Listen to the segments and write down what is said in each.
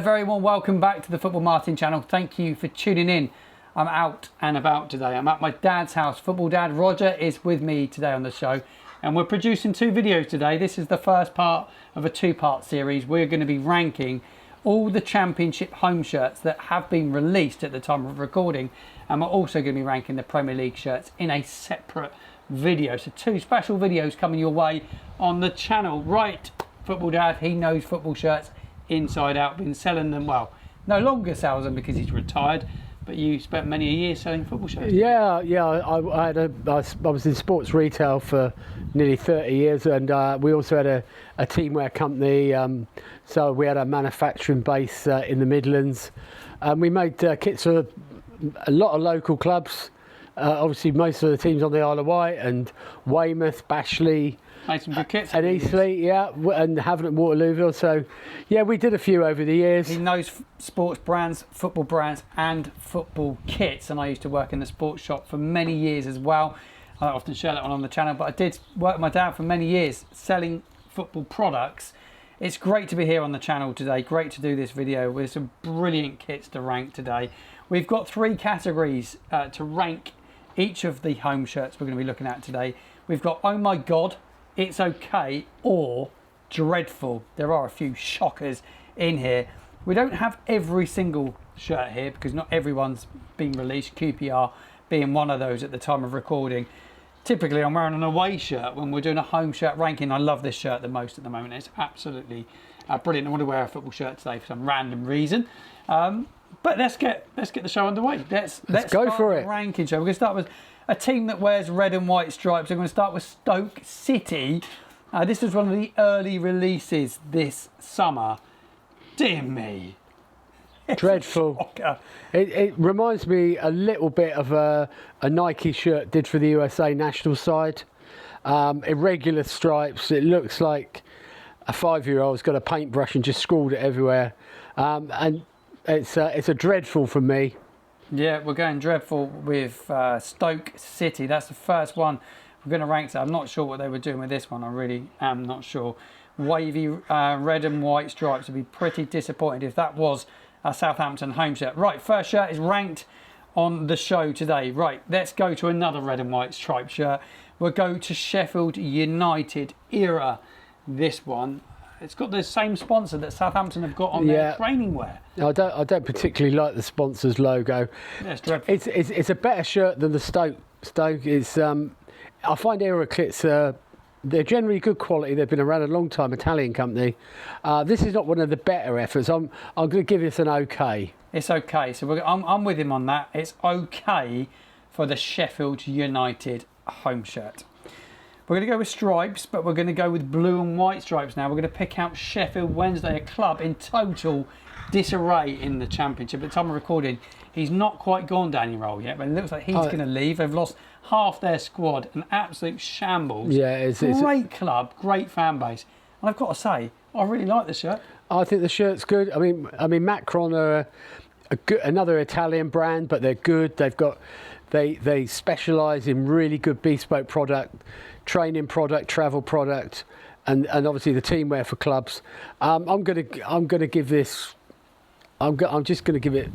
A very warm welcome back to the Football Martin channel. Thank you for tuning in. I'm out and about today. I'm at my dad's house. Football dad Roger is with me today on the show, and we're producing two videos today. This is the first part of a two-part series. We're going to be ranking all the championship home shirts that have been released at the time of recording, and we're also going to be ranking the Premier League shirts in a separate video. So two special videos coming your way on the channel. Right, Football dad, he knows football shirts inside out, been selling them, well, no longer sells them because he's retired, but you spent many a year selling football shirts. Yeah, I was in sports retail for nearly 30 years, and we also had a teamwear company, so we had a manufacturing base in the Midlands, and we made kits for a lot of local clubs, obviously most of the teams on the Isle of Wight and Weymouth, Bashley, made some good kits. And Eastleigh, yeah, and Havant and Waterlooville. So, yeah, we did a few over the years. He knows sports brands, football brands, and football kits. And I used to work in the sports shop for many years as well. I don't often share that one on the channel, but I did work with my dad for many years selling football products. It's great to be here on the channel today. Great to do this video with some brilliant kits to rank today. We've got three categories to rank each of the home shirts we're going to be looking at today. We've got Oh My God, It's Okay, or Dreadful. There are a few shockers in here. We don't have every single shirt here because not everyone's been released, QPR being one of those at the time of recording. Typically I'm wearing an away shirt when we're doing a home shirt ranking. I love this shirt the most at the moment. It's absolutely brilliant. I want to wear a football shirt today for some random reason. But let's get the show underway. Let's go for it. Ranking show. We're going to start with a team that wears red and white stripes. We're going to start with Stoke City. This was one of the early releases this summer. Dear me. Dreadful. It reminds me a little bit of a Nike shirt did for the USA national side. Irregular stripes. It looks like a 5-year-old's got a paintbrush and just scrawled it everywhere. And it's a dreadful from me. Yeah, we're going dreadful with Stoke City. That's the first one we're going to rank. I'm not sure what they were doing with this one. I really am not sure. Wavy red and white stripes would be pretty disappointed if that was a Southampton home shirt. Right, first shirt is ranked on the show today. Right, let's go to another red and white striped shirt. We'll go to Sheffield United era. This one, it's got the same sponsor that Southampton have got on their training wear. I don't particularly like the sponsor's logo. That's dreadful. It's a better shirt than the Stoke. Stoke is. I find era kits. They're generally good quality. They've been around a long time. Italian company. This is not one of the better efforts. I'm going to give this an okay. It's okay. So I'm with him on that. It's okay for the Sheffield United home shirt. We're going to go with stripes, but we're going to go with blue and white stripes now. We're going to pick out Sheffield Wednesday, a club in total disarray in the Championship. At the time of recording, he's not quite gone down your roll yet, but it looks like he's going to leave. They've lost half their squad, an absolute shambles. Yeah, it's great club, great fan base. And I've got to say, I really like the shirt. I think the shirt's good. I mean, Macron are another Italian brand, but they're good. They specialise in really good bespoke product, training product, travel product, and obviously the teamwear for clubs. I'm gonna give this. I'm just gonna give it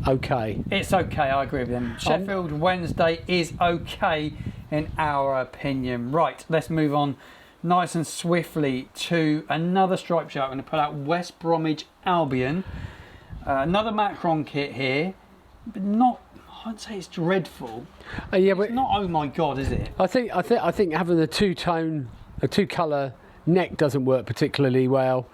okay. It's okay. I agree with him. Sheffield Wednesday is okay in our opinion. Right, let's move on nice and swiftly to another striped shirt. I'm going to pull out West Bromwich Albion. Another Macron kit here, but not. I'd say it's dreadful. Yeah, but it's not. Oh my God, is it? I think having a two-colour neck doesn't work particularly well,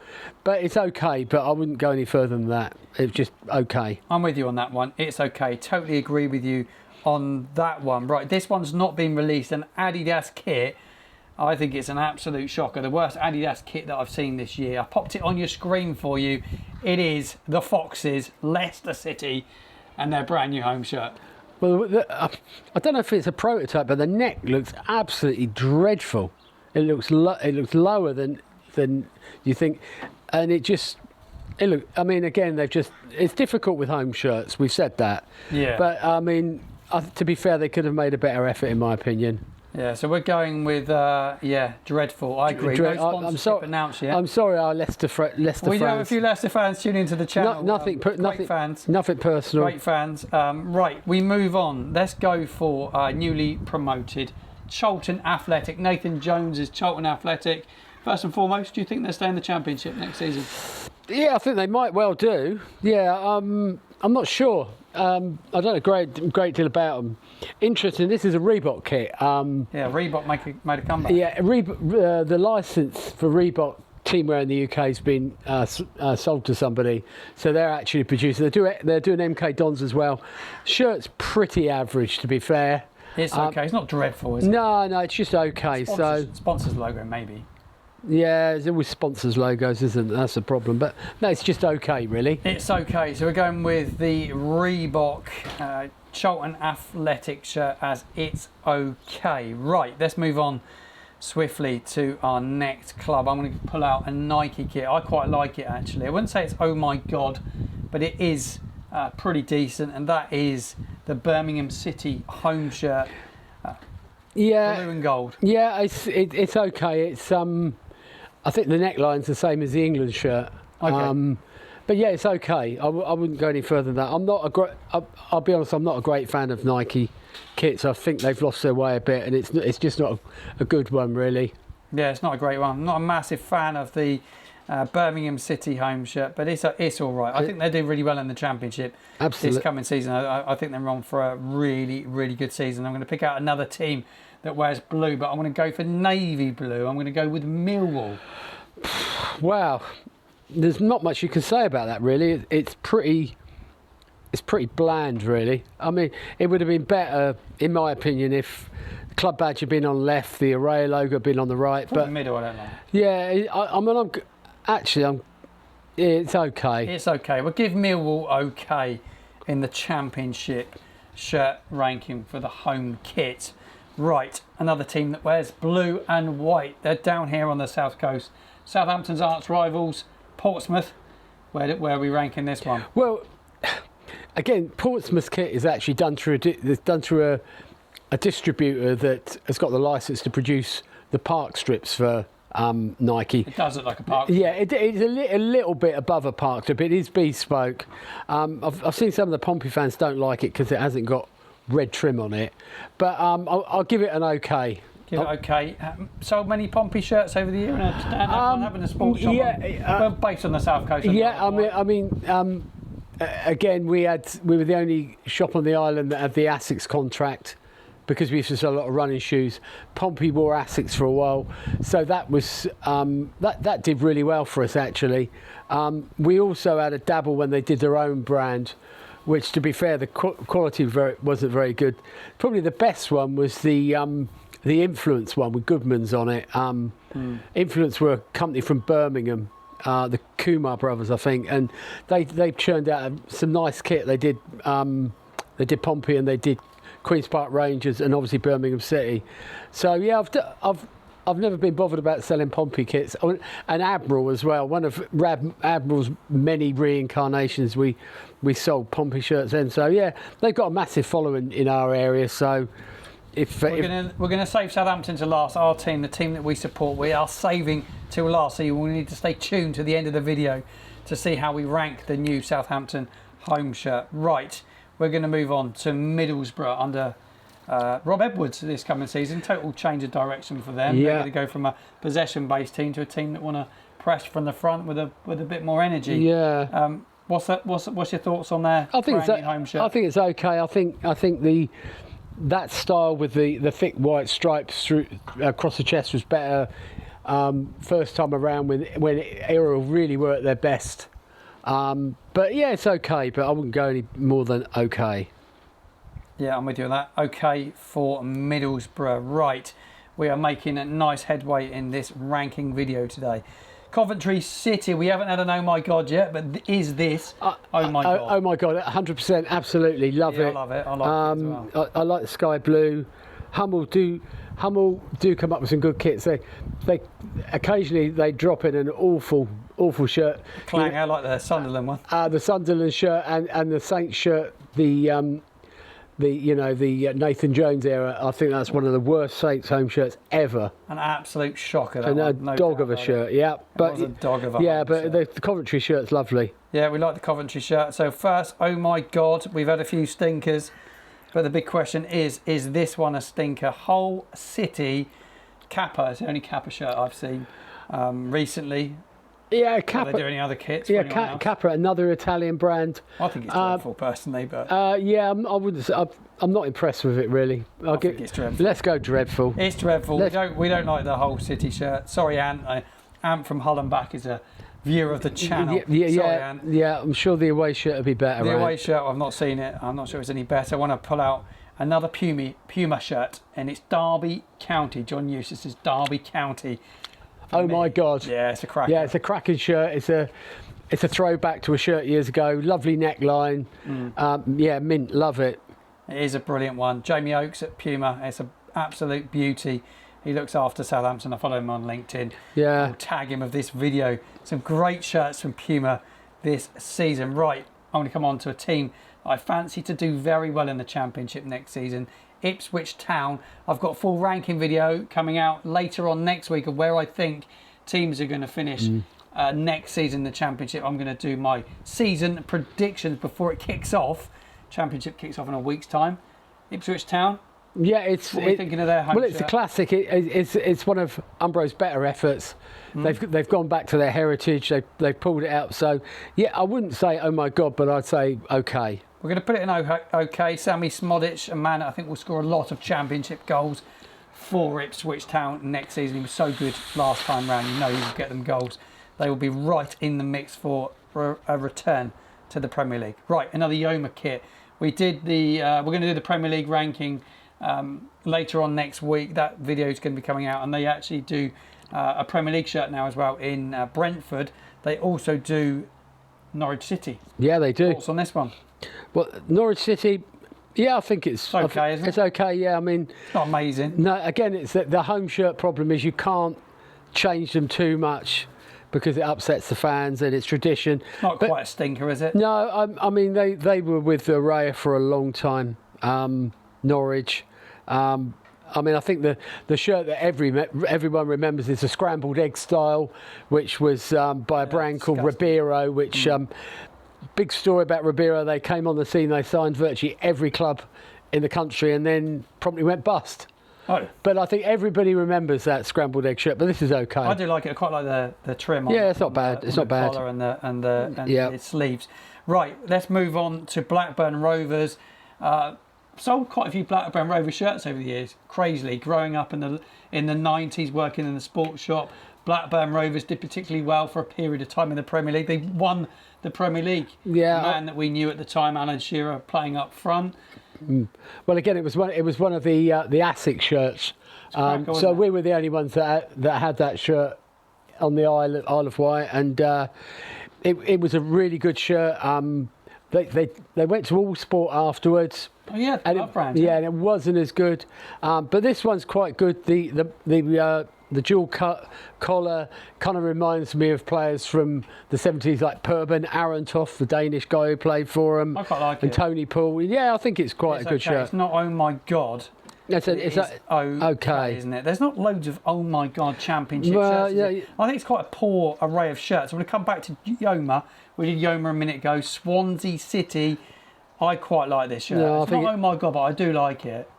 but it's okay. But I wouldn't go any further than that. It's just okay. I'm with you on that one. It's okay. Totally agree with you on that one. Right, this one's not been released. An Adidas kit. I think it's an absolute shocker. The worst Adidas kit that I've seen this year. I popped it on your screen for you. It is the Foxes, Leicester City, and their brand new home shirt. Well, I don't know if it's a prototype, but the neck looks absolutely dreadful. It looks lower than you think, and I mean, again, it's difficult with home shirts. We've said that. Yeah. But I mean, to be fair, they could have made a better effort, in my opinion. Yeah, so we're going with dreadful. I agree. No sponsorship announced yet. I'm sorry, our Leicester fans. We do have a few Leicester fans tuning into the channel. Nothing fans. Nothing personal. Great fans. Right, we move on. Let's go for newly promoted Charlton Athletic. Nathan Jones is Charlton Athletic. First and foremost, do you think they'll stay in the Championship next season? Yeah, I think they might well do. Yeah, I'm not sure. I don't know a great deal about them. Interesting. This is a Reebok kit. Reebok made a comeback. Yeah, the license for Reebok teamwear in the UK has been sold to somebody, so they're actually producing. They're doing MK Dons as well. Shirt's pretty average, to be fair. It's okay. It's not dreadful, is it? No, it's just okay. Sponsors logo maybe. Yeah, there's always sponsors logos, isn't there? That's the problem. But no, it's just okay, really. It's okay. So we're going with the Reebok Charlton Athletic shirt as It's Okay. Right, let's move on swiftly to our next club. I'm going to pull out a Nike kit. I quite like it, actually. I wouldn't say it's oh my God, but it is pretty decent, and that is the Birmingham City home shirt. Blue and gold. Yeah, it's okay. It's I think the neckline's the same as the England shirt. Okay. But yeah, it's okay. I wouldn't go any further than that. I'm not I'll be honest. I'm not a great fan of Nike kits. I think they've lost their way a bit, and it's just not a good one, really. Yeah, it's not a great one. I'm not a massive fan of the Birmingham City home shirt, but it's all right. I think they do really well in the Championship. Absolutely. This coming season. I think they're on for a really, really good season. I'm going to pick out another team that wears blue, but I'm going to go for navy blue. I'm going to go with Millwall. Wow, there's not much you can say about that, really. It's pretty bland, really. I mean, it would have been better, in my opinion, if the club badge had been on left, the array logo had been on the right. But the middle, I don't know. Yeah, it's okay. It's okay. We'll give Millwall okay in the Championship shirt ranking for the home kit. Right, another team that wears blue and white. They're down here on the south coast. Southampton's arch rivals, Portsmouth. Where are we ranking this one? Well, again, Portsmouth's kit is actually done through a distributor that has got the license to produce the park strips for Nike. It does look like a park strip. Yeah, it's a little bit above a park strip. It is bespoke. I've seen some of the Pompey fans don't like it because it hasn't got red trim on it, but I'll give it an okay. Give it okay. Sold many Pompey shirts over the year and a stand-up one having a sports shop. Well, based on the south coast. Again, we were the only shop on the island that had the Asics contract because we used to sell a lot of running shoes. Pompey wore Asics for a while, so that was that did really well for us, actually. We also had a dabble when they did their own brand, which, to be fair, the quality wasn't very good. Probably the best one was the Influence one with Goodman's on it. Influence were a company from Birmingham, the Kumar brothers, I think, and they churned out some nice kit. They did Pompey and they did Queen's Park Rangers and obviously Birmingham City. So yeah, I've never been bothered about selling Pompey kits. And Admiral as well. One of Admiral's many reincarnations, we sold Pompey shirts then. So yeah, they've got a massive following in our area. So we're going to save Southampton to last. Our team, the team that we support, we are saving till last. So you will need to stay tuned to the end of the video to see how we rank the new Southampton home shirt. Right, we're going to move on to Middlesbrough under Rob Edwards this coming season. Total change of direction for them. Yeah. They're going to go from a possession-based team to a team that want to press from the front with a bit more energy. Yeah. What's your thoughts on their brand new home shirt? I think it's okay. I think that style with the thick white stripes through across the chest was better first time around when Aero really were at their best. But yeah, it's okay. But I wouldn't go any more than okay. Yeah, I'm with you on that. Okay for Middlesbrough. Right, we are making a nice headway in this ranking video today. Coventry City, we haven't had an oh my God yet, but is this oh my God? Oh my God, 100%, absolutely, love it. I love it, I like it as well. I like the sky blue. Hummel do come up with some good kits. They occasionally they drop in an awful shirt. Clang, I like the Sunderland one. The Sunderland shirt and the Saints shirt, the Nathan Jones era. I think that's one of the worst Saints home shirts ever. An absolute shocker. That And one, a dog of a shirt, yeah. But was a dog of a yeah, home but shirt. the Coventry shirt's lovely. Yeah, we like the Coventry shirt. So first, oh my God, we've had a few stinkers. But the big question is this one a stinker? Hull City Kappa. It's the only Kappa shirt I've seen recently. Yeah, Kappa. Are they doing any other kits? Yeah, Kappa, another Italian brand. I think it's dreadful, personally, but yeah, I wouldn't say, I'm not impressed with it really. I think it's dreadful. Let's go dreadful. It's dreadful. We don't like the Hull City shirt. Sorry, Ant. Ant from Hull and Back is a viewer of the channel. Yeah, I'm sure the away shirt would be better. The away shirt, I've not seen it. I'm not sure it's any better. I want to pull out another Puma shirt, and it's Derby County. John Eustace is Derby County. Oh my God! Yeah, it's a cracker. Yeah, it's a cracking shirt. It's a throwback to a shirt years ago. Lovely neckline. Yeah, mint. Love it. It is a brilliant one. Jamie Oakes at Puma. It's an absolute beauty. He looks after Southampton. I follow him on LinkedIn. Yeah. I'll tag him of this video. Some great shirts from Puma this season. Right, I'm going to come on to a team I fancy to do very well in the Championship next season. Ipswich Town. I've got a full ranking video coming out later on next week of where I think teams are going to finish next season in the Championship. I'm going to do my season predictions before it kicks off. Championship kicks off in a week's time. Ipswich Town. Yeah, what are we thinking of their home it's shirt? a classic. It's one of Umbro's better efforts. They've gone back to their heritage. They've pulled it out. So yeah, I wouldn't say oh my God, but I'd say okay. We're going to put it in okay. Sammy Smodic, a man I think will score a lot of Championship goals for Ipswich Town next season. He was so good last time round. You know he will get them goals. They will be right in the mix for a return to the Premier League. Right, another Yoma kit. We did we're going to do the Premier League ranking later on next week. That video is going to be coming out, and they actually do a Premier League shirt now as well in Brentford. They also do Norwich City. Yeah, they do. Thoughts on this one? Well, Norwich City, yeah, I think it's okay, isn't it? It's okay, yeah. I mean, it's not amazing. No, again, it's the home shirt problem is you can't change them too much because it upsets the fans and it's tradition. Not quite a stinker, is it? No, I mean they were with Raya for a long time. Norwich. I mean, I think the shirt that everyone remembers is the scrambled egg style, which was by a brand called Ribeiro, which big story about Ribeiro. They came on the scene, they signed virtually every club in the country and then promptly went bust. Oh. But I think everybody remembers that scrambled egg shirt, but this is okay. I do like it. I quite like the trim on it's not bad. It's not bad. Collar and its sleeves. Right, let's move on to Blackburn Rovers. Sold quite a few Blackburn Rovers shirts over the years. Crazily, growing up in the 90s, working in the sports shop, Blackburn Rovers did particularly well for a period of time in the Premier League. They won the Premier League. Yeah, the man that we knew at the time, Alan Shearer, playing up front. Well, again, it was one of the ASIC shirts. So we were the only ones that had that shirt on the Isle of Wight, and it was a really good shirt. They went to All Sport afterwards. Oh yeah, and it wasn't as good, but this one's quite good. The dual cut collar kind of reminds me of players from the 70s like Perben Arontoft, the Danish guy who played for him. I quite like and it. Tony Poole. Yeah, I think it's quite a good shirt. It's not oh my God. It's okay, isn't it? There's not loads of oh my God Championship shirts. Yeah. I think it's quite a poor array of shirts. I'm going to come back to Yoma. We did Yoma a minute ago. Swansea City. I quite like this shirt. No, it's not oh my God, but I do like it.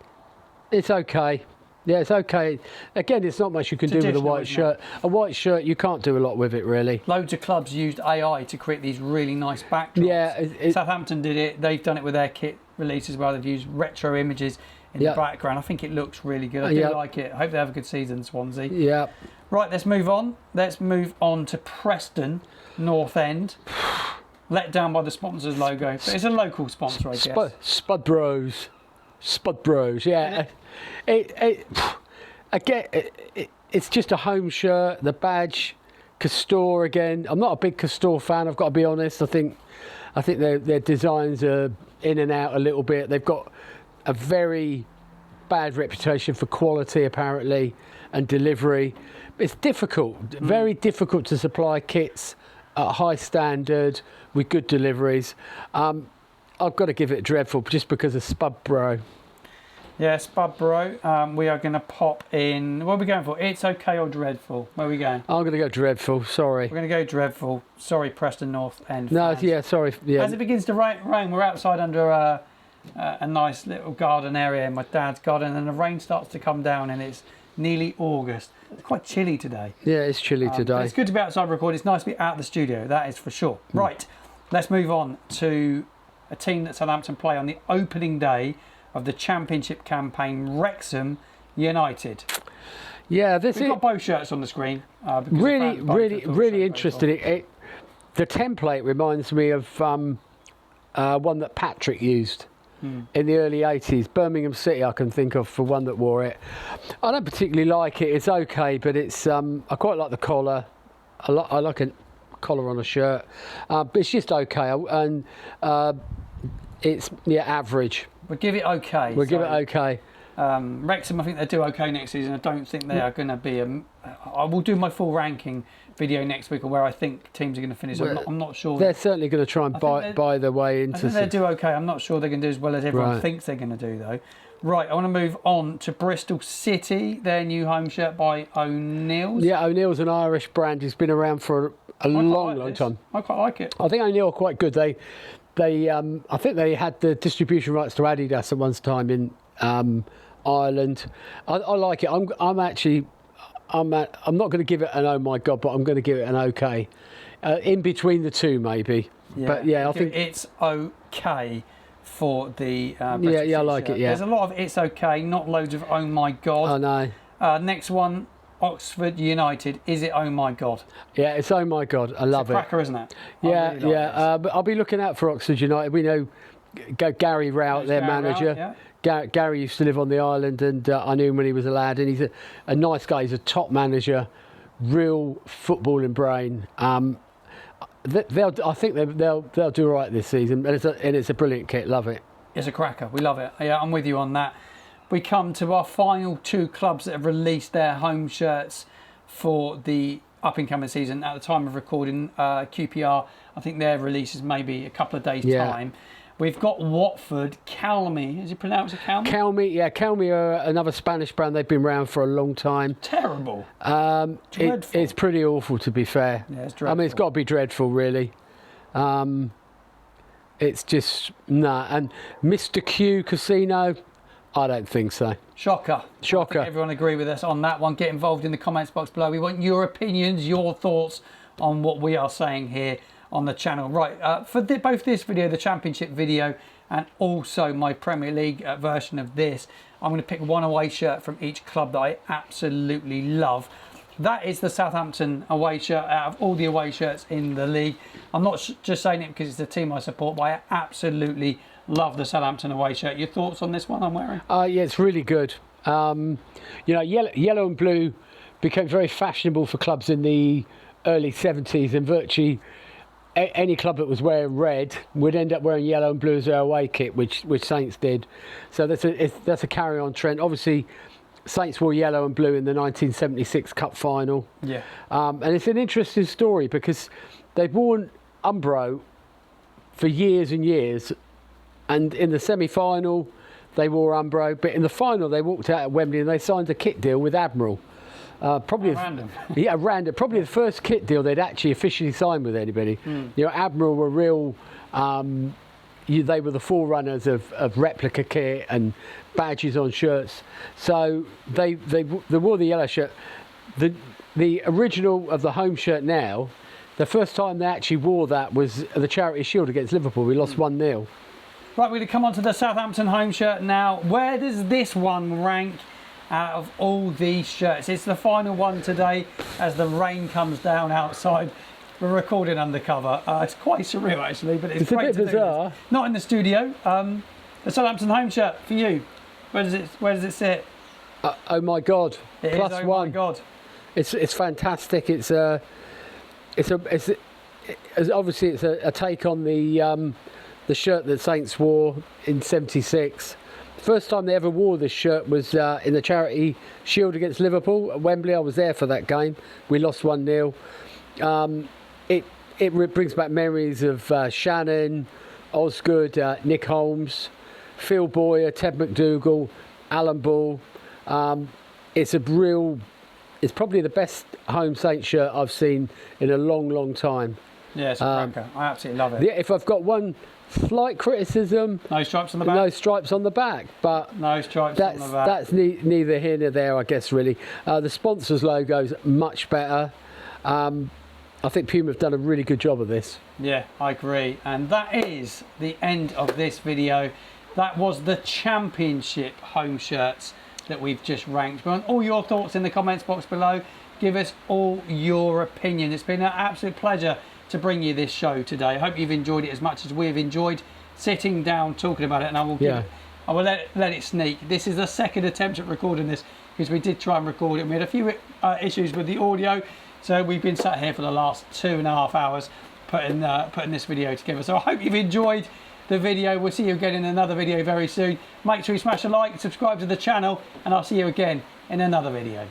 It's okay. Yeah, it's okay. Again, it's not much you can do with a white shirt. A white shirt, you can't do a lot with it, really. Loads of clubs used AI to create these really nice backdrops. Yeah, Southampton did it. They've done it with their kit release as well. They've used retro images in the background. I think it looks really good. I do like it. I hope they have a good season, Swansea. Yeah. Right, let's move on. Let's move on to Preston North End. Let down by the sponsor's logo. But it's a local sponsor, I guess. Spud Bros, yeah. It's just a home shirt, the badge, Castore again. I'm not a big Castore fan, I've got to be honest. I think their designs are in and out a little bit. They've got a very bad reputation for quality, apparently, and delivery. It's difficult, very difficult to supply kits at high standard with good deliveries. I've got to give it dreadful just because of Spudborough. Yeah, Spudborough. We are going to pop in. What are we going for? It's okay or dreadful? Where are we going? I'm going to go dreadful. Sorry. We're going to go dreadful. Sorry, Preston North End. No, fans. yeah, sorry. Yeah. As it begins to rain, we're outside under a nice little garden area in my dad's garden, and the rain starts to come down, and it's nearly August. It's quite chilly today. Yeah, it's chilly today. It's good to be outside recording. It's nice to be out of the studio. That is for sure. Right, let's move on to a team that Southampton play on the opening day of the Championship campaign, Wrexham United. Yeah, We've got both shirts on the screen. Really interesting. The template reminds me of one that Patrick used in the early 80s. Birmingham City, I can think of for one that wore it. I don't particularly like it. It's okay, but it's I quite like the collar. I like a collar on a shirt, but it's just okay. And it's average. We'll give it okay. We'll give it okay. Wrexham, I think they'll do okay next season. I don't think they are going to be I will do my full ranking video next week on where I think teams are going to finish. I'm not sure. They're certainly going to try and buy their way into. I think they'll do okay. I'm not sure they can do as well as everyone thinks they're going to do, though. Right, I want to move on to Bristol City. Their new home shirt by O'Neill's. Yeah, O'Neill's an Irish brand who's been around for a long time. I quite like it. I think O'Neill are quite good. They I think they had the distribution rights to Adidas at one time in Ireland. I like it. I'm not going to give it an oh my god, but I'm going to give it an okay. In between the two, maybe. Yeah, but yeah, I think it's okay for the. I like it. Yeah, there's a lot of it's okay, not loads of oh my god. I know. Next one. Oxford United, is it oh my god? Yeah, it's oh my god. I love it's a cracker, isn't it? Yeah, really but I'll be looking out for Oxford United. We know Gary Rowett, their manager. Rowett, yeah. Gary used to live on the island, and I knew him when he was a lad. And he's a nice guy. He's a top manager, real footballing brain. I think they'll do all right this season, and it's a brilliant kit. Love it. It's a cracker. We love it. Yeah, I'm with you on that. We come to our final two clubs that have released their home shirts for the up-and-coming season. At the time of recording, QPR, I think their release is maybe a couple of days' time. We've got Watford, Calmy. Is it pronounced Calmy? Calmy, yeah. Calmy are another Spanish brand. They've been around for a long time. Terrible. It's pretty awful, to be fair. Yeah, it's dreadful. I mean, it's got to be dreadful, really. It's just, nah. And Mr. Q Casino... I don't think so. Shocker. I think everyone agree with us on that one. Get involved in the comments box below. We want your opinions, your thoughts on what we are saying here on the channel. Right, for both this video, the Championship video, and also my Premier League version of this, I'm going to pick one away shirt from each club that I absolutely love. That is the Southampton away shirt out of all the away shirts in the league. I'm not just saying it because it's the team I support, but I absolutely love the Southampton away shirt. Your thoughts on this one I'm wearing? Yeah, it's really good. You know, yellow and blue became very fashionable for clubs in the early 70s, and virtually any club that was wearing red would end up wearing yellow and blue as their away kit, which Saints did. So that's a carry-on trend. Obviously, Saints wore yellow and blue in the 1976 Cup final. Yeah. And it's an interesting story because they've worn Umbro for years and years. And in the semi-final, they wore Umbro. But in the final, they walked out at Wembley and they signed a kit deal with Admiral. Random. Yeah, random. Probably the first kit deal they'd actually officially signed with anybody. You know, Admiral were real... they were the forerunners of replica kit and badges on shirts. So they wore the yellow shirt. The original of the home shirt now, the first time they actually wore that was the Charity Shield against Liverpool. We lost 1-0. Right, we're going to come on to the Southampton home shirt now. Where does this one rank out of all these shirts? It's the final one today as the rain comes down outside. We're recording undercover. It's quite surreal actually, but it's great a bit bizarre. Do not in the studio. The Southampton home shirt for you. Where does it sit? Oh my God! It Plus is, oh one. My God! It's fantastic. It's obviously it's a take on the shirt that Saints wore in '76. First time they ever wore this shirt was in the Charity Shield against Liverpool at Wembley. I was there for that game. We lost 1-0. It brings back memories of Shannon, Osgood, Nick Holmes, Phil Boyer, Ted McDougall, Alan Ball. It's probably the best Home Saints shirt I've seen in a long time. Yeah, it's a cracker. I absolutely love it. Yeah, if I've got one slight criticism, No stripes on the back? no stripes on the back, but No stripes on the back. that's neither here nor there, I guess, really. The sponsors logo's much better. I think Puma have done a really good job of this. Yeah, I agree. And that is the end of this video. That was the championship home shirts that we've just ranked. But all your thoughts in the comments box below. Give us all your opinion. It's been an absolute pleasure to bring you this show today. I hope you've enjoyed it as much as we've enjoyed sitting down talking about it. And I will let it sneak. This is the second attempt at recording this, because we did try and record it. We had a few issues with the audio, so we've been sat here for the last 2.5 hours putting this video together. So I hope you've enjoyed the video. We'll see you again in another video very soon. Make sure you smash a like, subscribe to the channel, and I'll see you again in another video.